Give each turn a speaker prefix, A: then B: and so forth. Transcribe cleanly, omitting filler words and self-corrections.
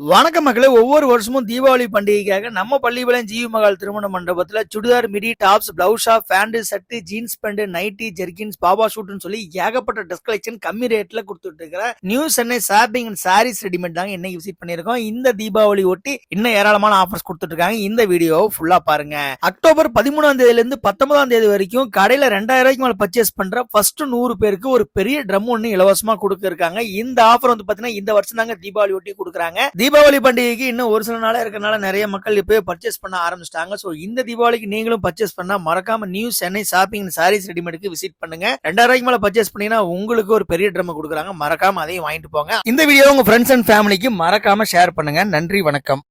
A: வணக்கம் மக்களே. ஒவ்வொரு வருஷமும் தீபாவளி பண்டிகைக்காக நம்ம பள்ளிபாளையம் ஜிவி மகால் திருமண மண்டபத்துல churidar, midi, tops, blouse shop, pant, shirt, jeans pant, nighty, jerkins, baba ஷூட்னு சொல்லி ஏகப்பட்ட ட்ரெஸ் கலெக்ஷன் கம்மி ரேட்ல கொடுத்துட்டு இருக்கிற new Chennai shopping and saris readymade தாங்க இன்னைக்கு விசிட் பண்ணிருக்கோம். இந்த தீபாவளி ஒட்டி இன்னும் ஏராளமான ஆஃபர்ஸ் கொடுத்துட்டு இருக்காங்க. இந்த வீடியோ ஃபுல்லா பாருங்க. அக்டோபர் 13ஆம் தேதியில இருந்து 19ஆம் தேதி வரைக்கும் கடையில 2000 ரூபாய்க்கு மேல பர்ச்சேஸ் பண்ற ஃபர்ஸ்ட் 100 பேருக்கு ஒரு பெரிய ட்ரம் ஒன்னு இலவசமா கொடுக்க இருக்காங்க. இந்த ஆஃபர் வந்து பாத்தீங்கன்னா இந்த வருஷம் தாங்க தீபாவளி ஒட்டி கொடுக்குறாங்க. தீபாவளி பண்டிகைக்கு இன்னும் ஒரு சில நாளா இருக்கனால நிறைய மக்கள் இப்பவே பர்ச்சேஸ் பண்ண ஆரம்பிச்சிட்டாங்க. சோ இந்த தீபாவளிக்கு நீங்களும் பர்ச்சேஸ் பண்ணா மறக்காம நியூ சென்னை ஷாப்பிங் சாரீஸ் ரெடிமேடுக்கு விசிட் பண்ணுங்க. 2000 ரூபாய்க்கு மேல பர்ச்சேஸ் பண்ணீங்கன்னா உங்களுக்கு ஒரு பெரிய ட்ரம் கொடுக்குறாங்க. மறக்காம அதையும் வாங்கிட்டு போங்க. இந்த வீடியோ உங்க ஃப்ரெண்ட்ஸ் அண்ட் ஃபேமிலிக்கு மறக்காம ஷேர் பண்ணுங்க. நன்றி, வணக்கம்.